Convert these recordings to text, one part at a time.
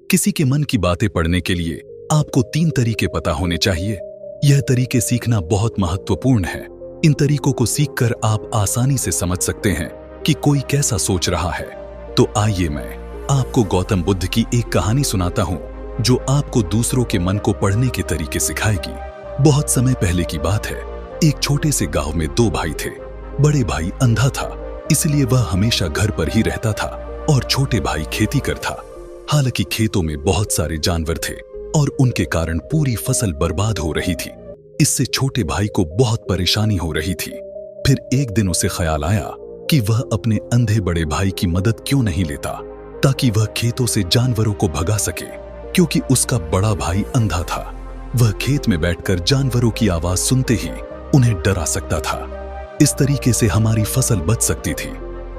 किसी के मन की बातें पढ़ने के लिए आपको 3 तरीके पता होने चाहिए। यह तरीके सीखना बहुत महत्वपूर्ण है। इन तरीकों को सीखकर आप आसानी से समझ सकते हैं कि कोई कैसा सोच रहा है। तो आइए मैं आपको गौतम बुद्ध की एक कहानी सुनाता हूँ जो आपको दूसरों के मन को पढ़ने के तरीके सिखाएगी। बहुत समय पहले की बात है। एक छोटे से गांव में 2 भाई थे। बड़े भाई अंधा था, इसलिए वह हमेशा घर पर ही रहता था और छोटे भाई खेती कर था। हालांकि खेतों में बहुत सारे जानवर थे और उनके कारण पूरी फसल बर्बाद हो रही थी। इससे छोटे भाई को बहुत परेशानी हो रही थी। फिर एक दिन उसे ख्याल आया कि वह अपने अंधे बड़े भाई की मदद क्यों नहीं लेता ताकि वह खेतों से जानवरों को भगा सके, क्योंकि उसका बड़ा भाई अंधा था। वह खेत में बैठकर जानवरों की आवाज सुनते ही उन्हें डरा सकता था। इस तरीके से हमारी फसल बच सकती थी।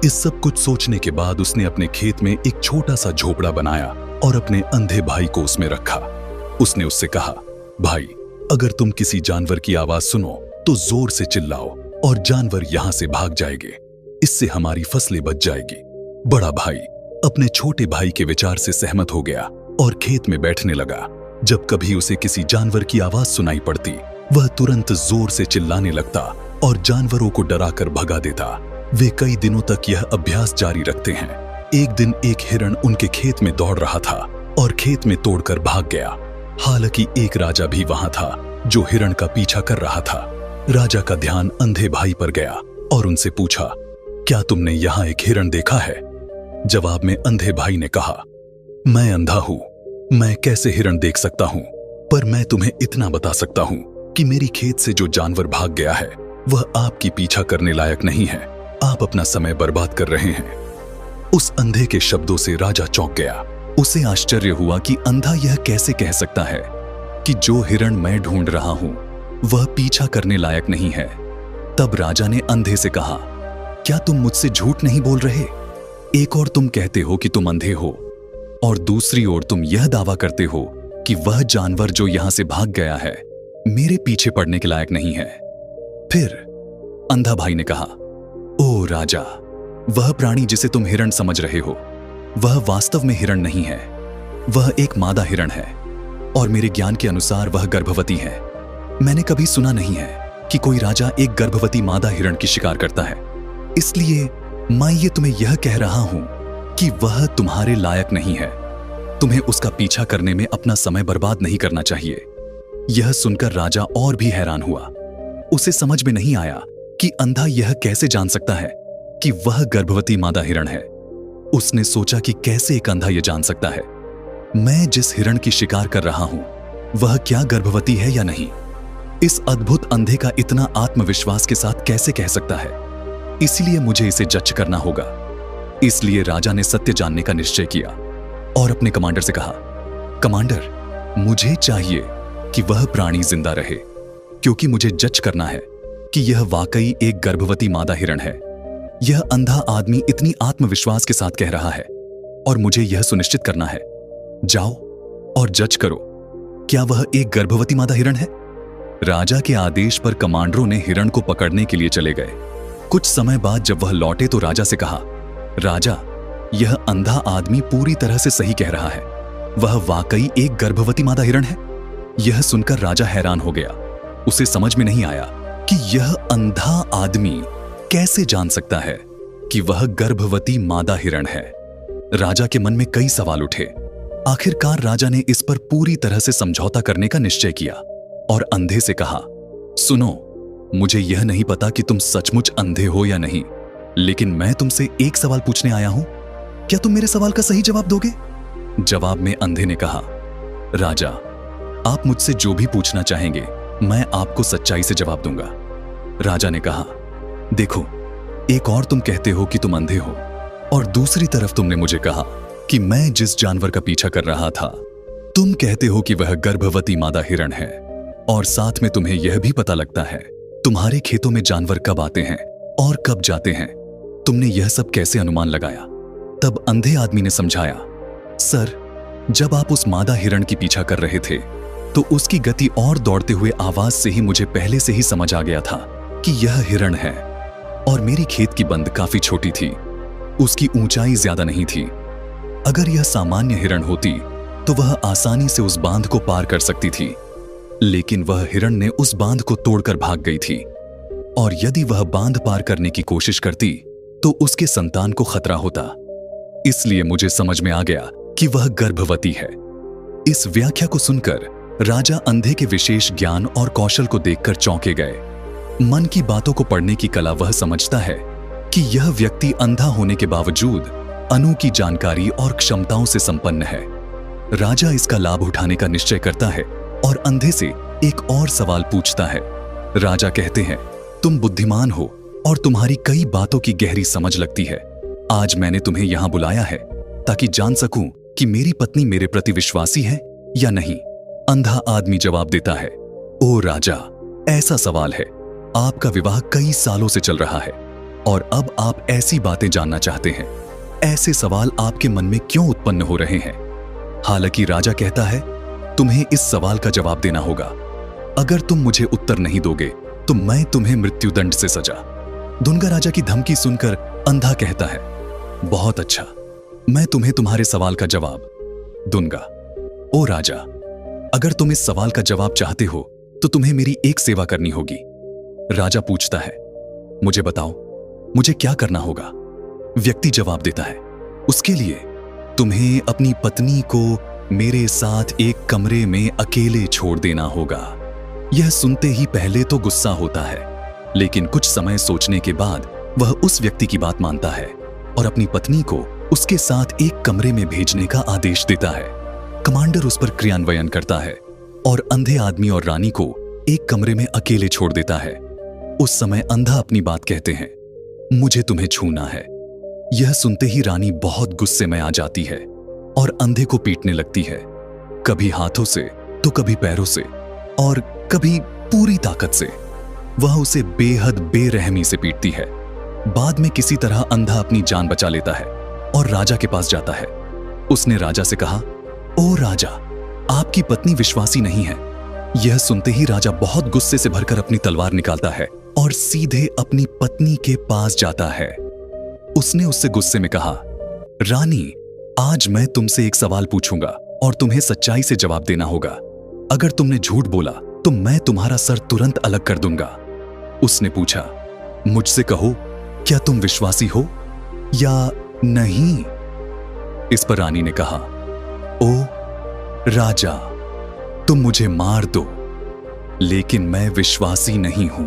इस सब कुछ सोचने के बाद उसने अपने खेत में एक छोटा सा झोपड़ा बनाया और अपने अंधे भाई को उसमें रखा। उसने उससे कहा, भाई, अगर तुम किसी जानवर की आवाज सुनो तो जोर से चिल्लाओ और जानवर यहां से भाग जाएंगे। इससे हमारी फसलें बच जाएगी। बड़ा भाई अपने छोटे भाई के विचार से सहमत हो गया और खेत में बैठने लगा। जब कभी उसे किसी जानवर की आवाज सुनाई पड़ती, वह तुरंत जोर से चिल्लाने लगता और जानवरों को डराकर भगा देता। वे कई दिनों तक यह अभ्यास जारी रखते हैं। एक दिन एक हिरण उनके खेत में दौड़ रहा था और खेत में तोड़कर भाग गया। हालांकि एक राजा भी वहां था जो हिरण का पीछा कर रहा था। राजा का ध्यान अंधे भाई पर गया और उनसे पूछा, क्या तुमने यहाँ एक हिरण देखा है? जवाब में अंधे भाई ने कहा, मैं अंधा हूं, मैं कैसे हिरण देख सकता हूं? पर मैं तुम्हें इतना बता सकता हूं कि मेरी खेत से जो जानवर भाग गया है वह आपकी पीछा करने लायक नहीं है। आप अपना समय बर्बाद कर रहे हैं। उस अंधे के शब्दों से राजा चौंक गया। उसे आश्चर्य हुआ कि अंधा यह कैसे कह सकता है कि जो हिरण मैं ढूंढ रहा हूं वह पीछा करने लायक नहीं है। तब राजा ने अंधे से कहा, क्या तुम मुझसे झूठ नहीं बोल रहे? एक और तुम कहते हो कि तुम अंधे हो और दूसरी ओर तुम यह दावा करते हो कि वह जानवर जो यहां से भाग गया है मेरे पीछे पड़ने के लायक नहीं है। फिर अंधा भाई ने कहा, ओ राजा, वह प्राणी जिसे तुम हिरण समझ रहे हो वह वास्तव में हिरण नहीं है। वह एक मादा हिरण है और मेरे ज्ञान के अनुसार वह गर्भवती है। मैंने कभी सुना नहीं है कि कोई राजा एक गर्भवती मादा हिरण की शिकार करता है। इसलिए मैं ये तुम्हें यह कह रहा हूं कि वह तुम्हारे लायक नहीं है। तुम्हें उसका पीछा करने में अपना समय बर्बाद नहीं करना चाहिए। यह सुनकर राजा और भी हैरान हुआ। उसे समझ में नहीं आया कि अंधा यह कैसे जान सकता है कि वह गर्भवती मादा हिरण है। उसने सोचा कि कैसे एक अंधा यह जान सकता है मैं जिस हिरण की शिकार कर रहा हूं वह क्या गर्भवती है या नहीं। इस अद्भुत अंधे का इतना आत्मविश्वास के साथ कैसे कह सकता है? इसलिए मुझे इसे जज करना होगा। इसलिए राजा ने सत्य जानने का निश्चय किया और अपने कमांडर से कहा, कमांडर, मुझे चाहिए कि वह प्राणी जिंदा रहे, क्योंकि मुझे जज करना है कि यह वाकई एक गर्भवती मादा हिरण है। यह अंधा आदमी इतनी आत्मविश्वास के साथ कह रहा है और मुझे यह सुनिश्चित करना है। जाओ और जज करो, क्या वह एक गर्भवती मादा हिरण है? राजा के आदेश पर कमांडरों ने हिरण को पकड़ने के लिए चले गए। कुछ समय बाद जब वह लौटे तो राजा से कहा, राजा, यह अंधा आदमी पूरी तरह से सही कह रहा है। वह वाकई एक गर्भवती मादा हिरण है। यह सुनकर राजा हैरान हो गया। उसे समझ में नहीं आया कि यह अंधा आदमी कैसे जान सकता है कि वह गर्भवती मादा हिरण है। राजा के मन में कई सवाल उठे। आखिरकार राजा ने इस पर पूरी तरह से समझौता करने का निश्चय किया और अंधे से कहा, सुनो, मुझे यह नहीं पता कि तुम सचमुच अंधे हो या नहीं, लेकिन मैं तुमसे एक सवाल पूछने आया हूं। क्या तुम मेरे सवाल का सही जवाब दोगे? जवाब में अंधे ने कहा, राजा, आप मुझसे जो भी पूछना चाहेंगे मैं आपको सच्चाई से जवाब दूंगा। राजा ने कहा, देखो, एक और तुम कहते हो कि तुम अंधे हो और दूसरी तरफ तुमने मुझे कहा कि मैं जिस जानवर का पीछा कर रहा था तुम कहते हो कि वह गर्भवती मादा हिरण है, और साथ में तुम्हें यह भी पता लगता है तुम्हारे खेतों में जानवर कब आते हैं और कब जाते हैं। तुमने यह सब कैसे अनुमान लगाया? तब अंधे आदमी ने समझाया, सर, जब आप उस मादा हिरण की पीछा कर रहे थे तो उसकी गति और दौड़ते हुए आवाज से ही मुझे पहले से ही समझ आ गया था कि यह हिरण है। और मेरी खेत की बंद काफी छोटी थी, उसकी ऊंचाई ज्यादा नहीं थी। अगर यह सामान्य हिरण होती तो वह आसानी से उस बांध को पार कर सकती थी, लेकिन वह हिरण ने उस बांध को तोड़कर भाग गई थी। और यदि वह बांध पार करने की कोशिश करती तो उसके संतान को खतरा होता। इसलिए मुझे समझ में आ गया कि वह गर्भवती है। इस व्याख्या को सुनकर राजा अंधे के विशेष ज्ञान और कौशल को देखकर चौंके गए। मन की बातों को पढ़ने की कला वह समझता है कि यह व्यक्ति अंधा होने के बावजूद अनोखी जानकारी और क्षमताओं से संपन्न है। राजा इसका लाभ उठाने का निश्चय करता है और अंधे से एक और सवाल पूछता है। राजा कहते हैं, तुम बुद्धिमान हो और तुम्हारी कई बातों की गहरी समझ लगती है। आज मैंने तुम्हें यहां बुलाया है ताकि जान सकूं कि मेरी पत्नी मेरे प्रति विश्वासी है या नहीं। अंधा आदमी जवाब देता है, ओ राजा, ऐसा सवाल है। आपका विवाह कई सालों से चल रहा है और अब आप ऐसी बातें जानना चाहते हैं। ऐसे सवाल आपके मन में क्यों उत्पन्न हो रहे हैं? हालांकि राजा कहता है, तुम्हें इस सवाल का जवाब देना होगा। अगर तुम मुझे उत्तर नहीं दोगे तो मैं तुम्हें मृत्युदंड से सजा। दुनगा राजा की धमकी सुनकर अंधा कहता है, बहुत अच्छा, मैं तुम्हें तुम्हारे सवाल का जवाब दूंगा। ओ राजा, अगर तुम इस सवाल का जवाब चाहते हो तो तुम्हें मेरी एक सेवा करनी होगी। राजा पूछता है, मुझे बताओ, मुझे क्या करना होगा? व्यक्ति जवाब देता है, उसके लिए तुम्हें अपनी पत्नी को मेरे साथ एक कमरे में अकेले छोड़ देना होगा। यह सुनते ही पहले तो गुस्सा होता है, लेकिन कुछ समय सोचने के बाद वह उस व्यक्ति की बात मानता है और अपनी पत्नी को उसके साथ एक कमरे में भेजने का आदेश देता है। कमांडर उस पर क्रियान्वयन करता है और अंधे आदमी और रानी को एक कमरे में अकेले छोड़ देता है। उस समय अंधा अपनी बात कहते हैं, मुझे तुम्हें छूना है। यह सुनते ही रानी बहुत गुस्से में आ जाती है और अंधे को पीटने लगती है, कभी हाथों से तो कभी पैरों से और कभी पूरी ताकत से। वह उसे बेहद बेरहमी से पीटती है। बाद में किसी तरह अंधा अपनी जान बचा लेता है और राजा के पास जाता है। उसने राजा से कहा, ओ राजा, आपकी पत्नी विश्वासी नहीं है। यह सुनते ही राजा बहुत गुस्से से भरकर अपनी तलवार निकालता है और सीधे अपनी पत्नी के पास जाता है। उसने उससे गुस्से में कहा, रानी, आज मैं तुमसे एक सवाल पूछूंगा और तुम्हें सच्चाई से जवाब देना होगा। अगर तुमने झूठ बोला तो मैं तुम्हारा सर तुरंत अलग कर दूंगा। उसने पूछा, मुझसे कहो, क्या तुम विश्वासी हो या नहीं? इस पर रानी ने कहा, ओ राजा, तुम मुझे मार दो, लेकिन मैं विश्वासी नहीं हूं।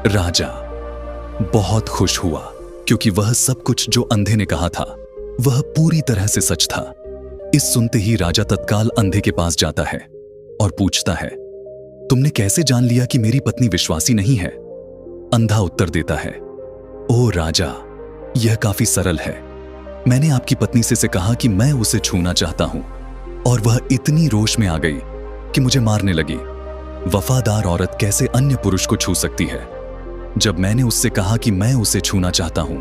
राजा बहुत खुश हुआ क्योंकि वह सब कुछ जो अंधे ने कहा था वह पूरी तरह से सच था। इस सुनते ही राजा तत्काल अंधे के पास जाता है और पूछता है, तुमने कैसे जान लिया कि मेरी पत्नी विश्वासी नहीं है? अंधा उत्तर देता है, ओ राजा, यह काफी सरल है। मैंने आपकी पत्नी से कहा कि मैं उसे छूना चाहता हूं और वह इतनी रोष में आ गई कि मुझे मारने लगी। वफादार औरत कैसे अन्य पुरुष को छू सकती है? जब मैंने उससे कहा कि मैं उसे छूना चाहता हूं,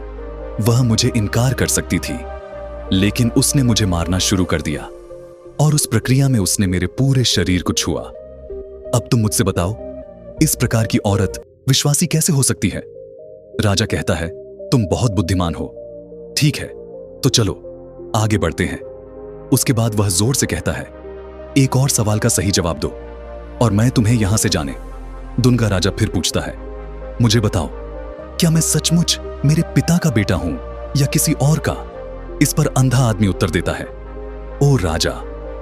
वह मुझे इनकार कर सकती थी, लेकिन उसने मुझे मारना शुरू कर दिया और उस प्रक्रिया में उसने मेरे पूरे शरीर को छुआ। अब तुम मुझसे बताओ, इस प्रकार की औरत विश्वासी कैसे हो सकती है? राजा कहता है, तुम बहुत बुद्धिमान हो। ठीक है, तो चलो आगे बढ़ते हैं। उसके बाद वह जोर से कहता है, एक और सवाल का सही जवाब दो और मैं तुम्हें यहां से जाने। दुनगा राजा फिर पूछता है, मुझे बताओ, क्या मैं सचमुच मेरे पिता का बेटा हूं या किसी और का? इस पर अंधा आदमी उत्तर देता है, ओ राजा,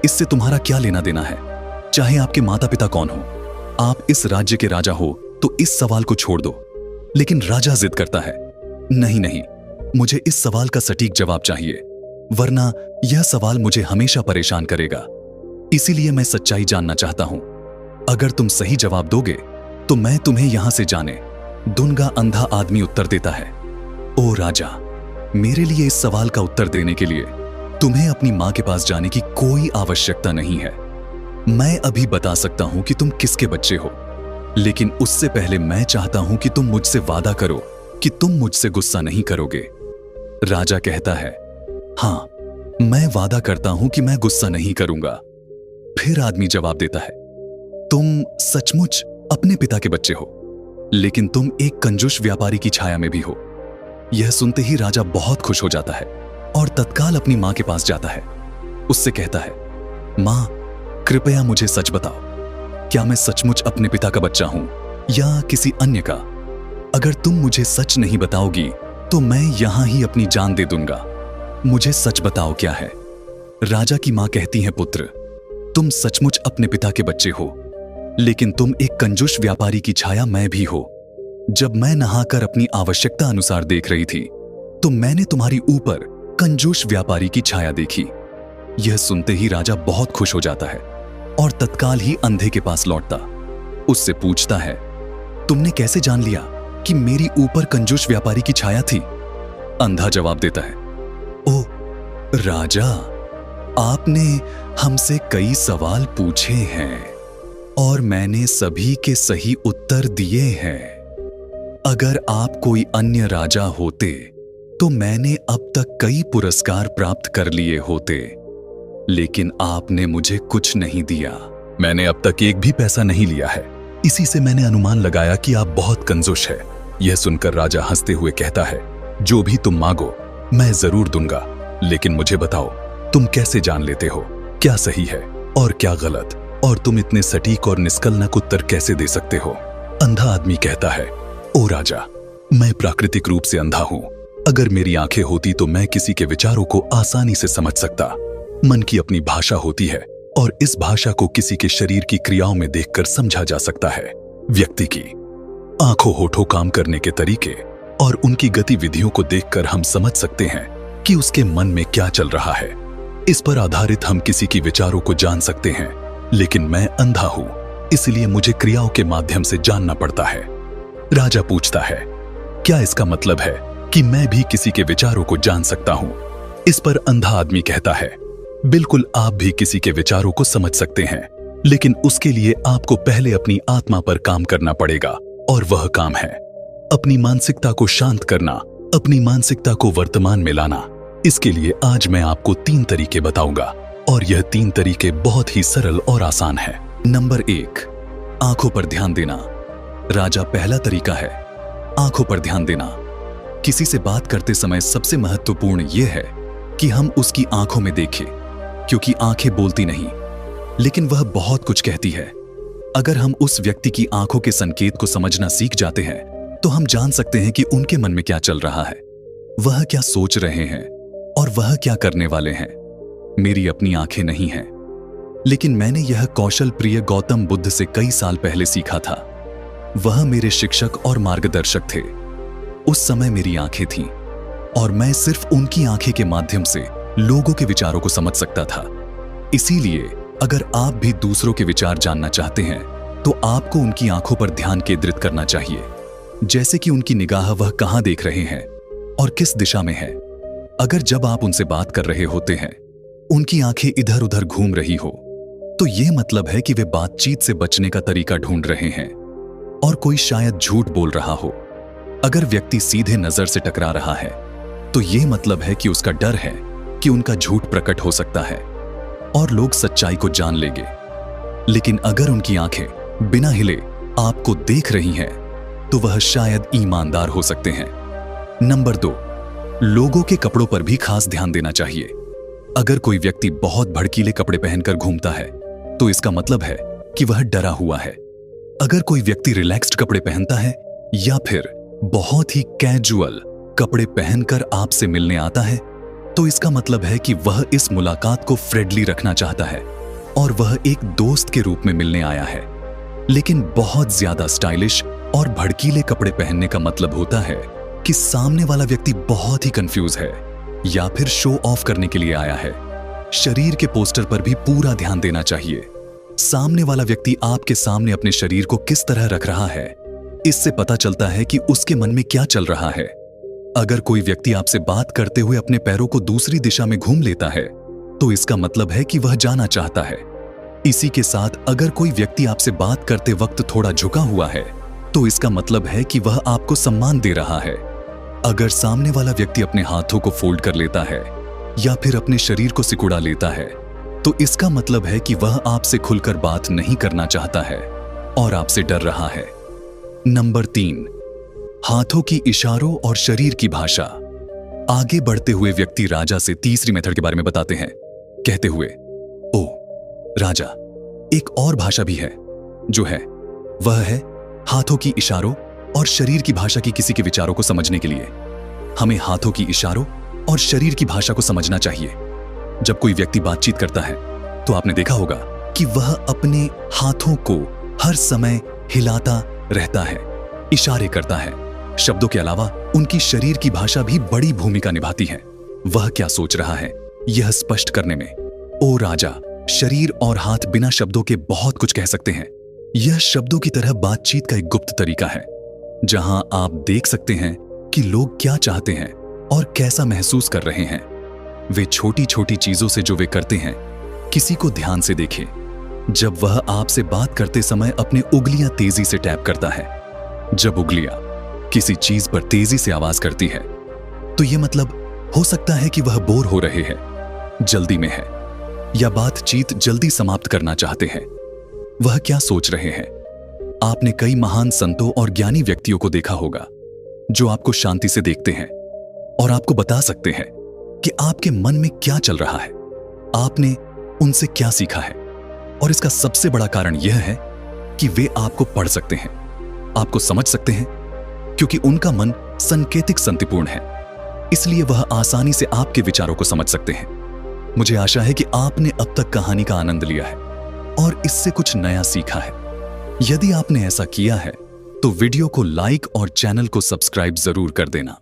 इससे तुम्हारा क्या लेना देना है? चाहे आपके माता पिता कौन हो, आप इस राज्य के राजा हो तो इस सवाल को छोड़ दो। लेकिन राजा जिद करता है, नहीं नहीं, मुझे इस सवाल का सटीक जवाब चाहिए, वरना यह सवाल मुझे हमेशा परेशान करेगा। इसीलिए मैं सच्चाई जानना चाहता हूं। अगर तुम सही जवाब दोगे तो मैं तुम्हें यहां से जाने। दुनगा अंधा आदमी उत्तर देता है, ओ राजा, मेरे लिए इस सवाल का उत्तर देने के लिए तुम्हें अपनी मां के पास जाने की कोई आवश्यकता नहीं है। मैं अभी बता सकता हूं कि तुम किसके बच्चे हो, लेकिन उससे पहले मैं चाहता हूं कि तुम मुझसे वादा करो कि तुम मुझसे गुस्सा नहीं करोगे। राजा कहता है, हां, मैं वादा करता हूं कि मैं गुस्सा नहीं करूंगा। फिर आदमी जवाब देता है, तुम सचमुच अपने पिता के बच्चे हो, लेकिन तुम एक कंजूस व्यापारी की छाया में भी हो। यह सुनते ही राजा बहुत खुश हो जाता है और तत्काल अपनी मां के पास जाता है। उससे कहता है, माँ, कृपया मुझे सच बताओ, क्या मैं सचमुच अपने पिता का बच्चा हूं या किसी अन्य का? अगर तुम मुझे सच नहीं बताओगी तो मैं यहां ही अपनी जान दे दूंगा। मुझे सच बताओ क्या है। राजा की मां कहती है, पुत्र, तुम सचमुच अपने पिता के बच्चे हो, लेकिन तुम एक कंजूस व्यापारी की छाया मैं भी हो। जब मैं नहाकर अपनी आवश्यकता अनुसार देख रही थी तो मैंने तुम्हारी ऊपर कंजूस व्यापारी की छाया देखी। यह सुनते ही राजा बहुत खुश हो जाता है और तत्काल ही अंधे के पास लौटता उससे पूछता है, तुमने कैसे जान लिया कि मेरी ऊपर कंजूस व्यापारी की छाया थी? अंधा जवाब देता है, ओ राजा, आपने हमसे कई सवाल पूछे हैं और मैंने सभी के सही उत्तर दिए हैं। अगर आप कोई अन्य राजा होते तो मैंने अब तक कई पुरस्कार प्राप्त कर लिए होते, लेकिन आपने मुझे कुछ नहीं दिया। मैंने अब तक एक भी पैसा नहीं लिया है, इसी से मैंने अनुमान लगाया कि आप बहुत कंजूस है। यह सुनकर राजा हंसते हुए कहता है, जो भी तुम मांगो मैं जरूर दूंगा, लेकिन मुझे बताओ तुम कैसे जान लेते हो क्या सही है और क्या गलत, और तुम इतने सटीक और निष्कलंक उत्तर कैसे दे सकते हो? अंधा आदमी कहता है, ओ राजा, मैं प्राकृतिक रूप से अंधा हूं। अगर मेरी आंखें होती तो मैं किसी के विचारों को आसानी से समझ सकता। मन की अपनी भाषा होती है और इस भाषा को किसी के शरीर की क्रियाओं में देखकर समझा जा सकता है। व्यक्ति की आंखों होठों काम करने के तरीके और उनकी गतिविधियों को देखकर हम समझ सकते हैं कि उसके मन में क्या चल रहा है। इस पर आधारित हम किसी की विचारों को जान सकते हैं, लेकिन मैं अंधा हूं, इसलिए मुझे क्रियाओं के माध्यम से जानना पड़ता है। राजा पूछता है, क्या इसका मतलब है कि मैं भी किसी के विचारों को जान सकता हूं? इस पर अंधा आदमी कहता है, बिल्कुल, आप भी किसी के विचारों को समझ सकते हैं, लेकिन उसके लिए आपको पहले अपनी आत्मा पर काम करना पड़ेगा, और वह काम है अपनी मानसिकता को शांत करना, अपनी मानसिकता को वर्तमान में लाना। इसके लिए आज मैं आपको 3 तरीके बताऊंगा, और यह 3 तरीके बहुत ही सरल और आसान है। नंबर 1, आंखों पर ध्यान देना। राजा, पहला तरीका है आंखों पर ध्यान देना। किसी से बात करते समय सबसे महत्वपूर्ण यह है कि हम उसकी आंखों में देखें, क्योंकि आंखें बोलती नहीं, लेकिन वह बहुत कुछ कहती है। अगर हम उस व्यक्ति की आंखों के संकेत को समझना सीख जाते हैं तो हम जान सकते हैं कि उनके मन में क्या चल रहा है, वह क्या सोच रहे हैं और वह क्या करने वाले हैं। मेरी अपनी आंखें नहीं हैं, लेकिन मैंने यह कौशल प्रिय गौतम बुद्ध से कई साल पहले सीखा था। वह मेरे शिक्षक और मार्गदर्शक थे। उस समय मेरी आंखें थीं और मैं सिर्फ उनकी आंखें के माध्यम से लोगों के विचारों को समझ सकता था। इसीलिए अगर आप भी दूसरों के विचार जानना चाहते हैं तो आपको उनकी आंखों पर ध्यान केंद्रित करना चाहिए, जैसे कि उनकी निगाह वह कहां देख रहे हैं और किस दिशा में है। अगर जब आप उनसे बात कर रहे होते हैं उनकी आंखें इधर उधर घूम रही हो तो यह मतलब है कि वे बातचीत से बचने का तरीका ढूंढ रहे हैं और कोई शायद झूठ बोल रहा हो। अगर व्यक्ति सीधे नजर से टकरा रहा है तो यह मतलब है कि उसका डर है कि उनका झूठ प्रकट हो सकता है और लोग सच्चाई को जान लेंगे। लेकिन अगर उनकी आंखें बिना हिले आपको देख रही हैं तो वह शायद ईमानदार हो सकते हैं। नंबर 2, लोगों के कपड़ों पर भी खास ध्यान देना चाहिए। अगर कोई व्यक्ति बहुत भड़कीले कपड़े पहनकर घूमता है तो इसका मतलब है कि वह डरा हुआ है। अगर कोई व्यक्ति रिलैक्स्ड कपड़े पहनता है या फिर बहुत ही कैजुअल कपड़े पहनकर आपसे मिलने आता है तो इसका मतलब है कि वह इस मुलाकात को फ्रेंडली रखना चाहता है और वह एक दोस्त के रूप में मिलने आया है। लेकिन बहुत ज्यादा स्टाइलिश और भड़कीले कपड़े पहनने का मतलब होता है कि सामने वाला व्यक्ति बहुत ही कंफ्यूज है या फिर शो ऑफ करने के लिए आया है। शरीर के पोस्टर पर भी पूरा ध्यान देना चाहिए। सामने वाला व्यक्ति आपके सामने अपने शरीर को किस तरह रख रहा है, इससे पता चलता है कि उसके मन में क्या चल रहा है। अगर कोई व्यक्ति आपसे बात करते हुए अपने पैरों को दूसरी दिशा में घूम लेता है तो इसका मतलब है कि वह जाना चाहता है। इसी के साथ अगर कोई व्यक्ति आपसे बात करते वक्त थोड़ा झुका हुआ है तो इसका मतलब है कि वह आपको सम्मान दे रहा है। अगर सामने वाला व्यक्ति अपने हाथों को फोल्ड कर लेता है या फिर अपने शरीर को सिकुड़ा लेता है तो इसका मतलब है कि वह आपसे खुलकर बात नहीं करना चाहता है और आपसे डर रहा है। नंबर 3, हाथों की इशारों और शरीर की भाषा। आगे बढ़ते हुए व्यक्ति राजा से तीसरी मेथड के बारे में बताते हैं, कहते हुए, ओ राजा। एक और भाषा भी है जो है, वह है हाथों की इशारों और शरीर की भाषा की किसी के विचारों को समझने के लिए हमें हाथों की इशारों और शरीर की भाषा को समझना चाहिए। जब कोई व्यक्ति बातचीत करता है तो आपने देखा होगा कि वह अपने हाथों को हर समय हिलाता रहता है, इशारे करता है। शब्दों के अलावा उनकी शरीर की भाषा भी बड़ी भूमिका निभाती है। वह क्या सोच रहा है यह स्पष्ट करने में ओ राजा, शरीर और हाथ बिना शब्दों के बहुत कुछ कह सकते हैं। यह शब्दों की तरह बातचीत का एक गुप्त तरीका है जहां आप देख सकते हैं कि लोग क्या चाहते हैं और कैसा महसूस कर रहे हैं। वे छोटी छोटी चीजों से जो वे करते हैं, किसी को ध्यान से देखें। जब वह आपसे बात करते समय अपने उंगलियां तेजी से टैप करता है, जब उंगलियां किसी चीज पर तेजी से आवाज करती है, तो यह मतलब हो सकता है कि वह बोर हो रहे हैं, जल्दी में है या बातचीत जल्दी समाप्त करना चाहते हैं। वह क्या सोच रहे हैं? आपने कई महान संतों और ज्ञानी व्यक्तियों को देखा होगा जो आपको शांति से देखते हैं और आपको बता सकते हैं कि आपके मन में क्या चल रहा है, आपने उनसे क्या सीखा है। और इसका सबसे बड़ा कारण यह है कि वे आपको पढ़ सकते हैं, आपको समझ सकते हैं, क्योंकि उनका मन संकेतिक संतिपूर्ण है, इसलिए वह आसानी से आपके विचारों को समझ सकते हैं। मुझे आशा है कि आपने अब तक कहानी का आनंद लिया है और इससे कुछ नया सीखा है। यदि आपने ऐसा किया है तो वीडियो को लाइक और चैनल को सब्सक्राइब जरूर कर देना।